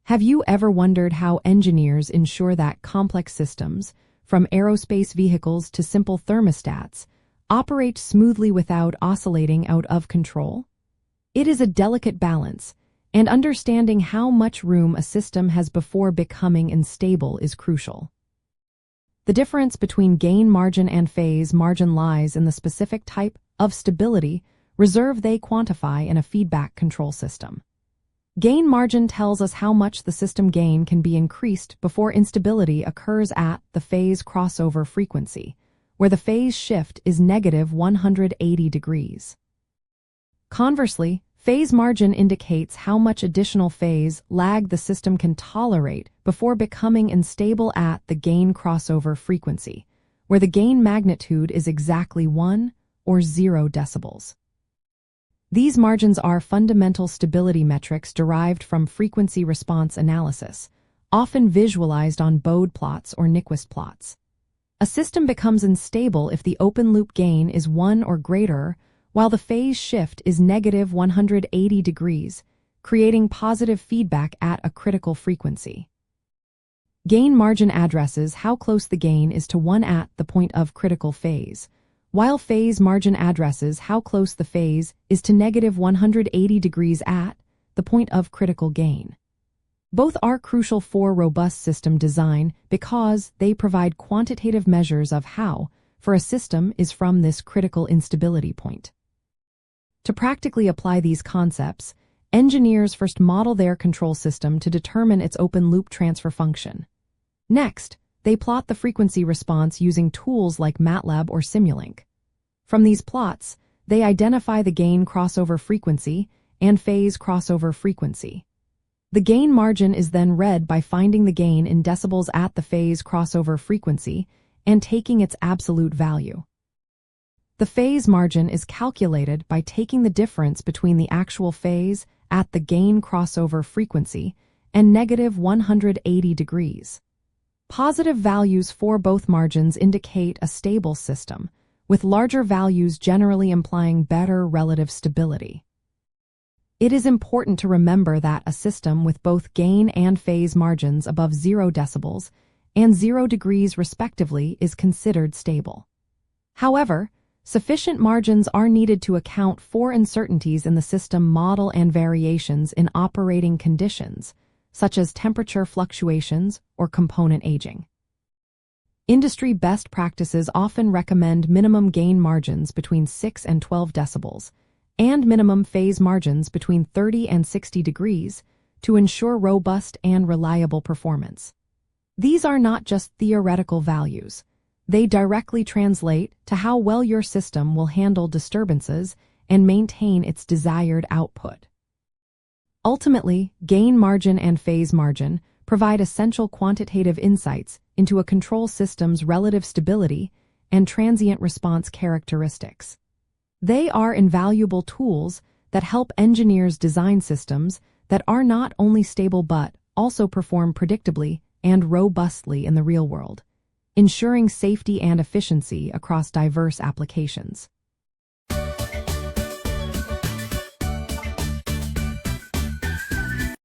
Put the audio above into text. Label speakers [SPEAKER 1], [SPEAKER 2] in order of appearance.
[SPEAKER 1] Have you ever wondered how engineers ensure that complex systems, from aerospace vehicles to simple thermostats, operate smoothly without oscillating out of control? It is a delicate balance, and understanding how much room a system has before becoming unstable is crucial. The difference between gain margin and phase margin lies in the specific type of stability reserve they quantify in a feedback control system. Gain margin tells us how much the system gain can be increased before instability occurs at the phase crossover frequency, where the phase shift is negative 180 degrees. Conversely, phase margin indicates how much additional phase lag the system can tolerate before becoming unstable at the gain crossover frequency, where the gain magnitude is exactly 1 or 0 decibels. These margins are fundamental stability metrics derived from frequency response analysis, often visualized on Bode plots or Nyquist plots. A system becomes unstable if the open-loop gain is 1 or greater, while the phase shift is negative 180 degrees, creating positive feedback at a critical frequency. Gain margin addresses how close the gain is to 1 at the point of critical phase, while phase margin addresses how close the phase is to negative 180 degrees at the point of critical gain. Both are crucial for robust system design because they provide quantitative measures of how for a system is from this critical instability point. To practically apply these concepts, engineers first model their control system to determine its open-loop transfer function. Next, they plot the frequency response using tools like MATLAB or Simulink. From these plots, they identify the gain crossover frequency and phase crossover frequency. The gain margin is then read by finding the gain in decibels at the phase crossover frequency and taking its absolute value. The phase margin is calculated by taking the difference between the actual phase at the gain crossover frequency and negative 180 degrees. Positive values for both margins indicate a stable system, with larger values generally implying better relative stability. It is important to remember that a system with both gain and phase margins above 0 decibels and 0 degrees respectively is considered stable. However, sufficient margins are needed to account for uncertainties in the system model and variations in operating conditions, such as temperature fluctuations or component aging. Industry best practices often recommend minimum gain margins between 6 and 12 decibels and minimum phase margins between 30 and 60 degrees to ensure robust and reliable performance. These are not just theoretical values. They directly translate to how well your system will handle disturbances and maintain its desired output. Ultimately, gain margin and phase margin provide essential quantitative insights into a control system's relative stability and transient response characteristics. They are invaluable tools that help engineers design systems that are not only stable but also perform predictably and robustly in the real world, ensuring safety and efficiency across diverse applications.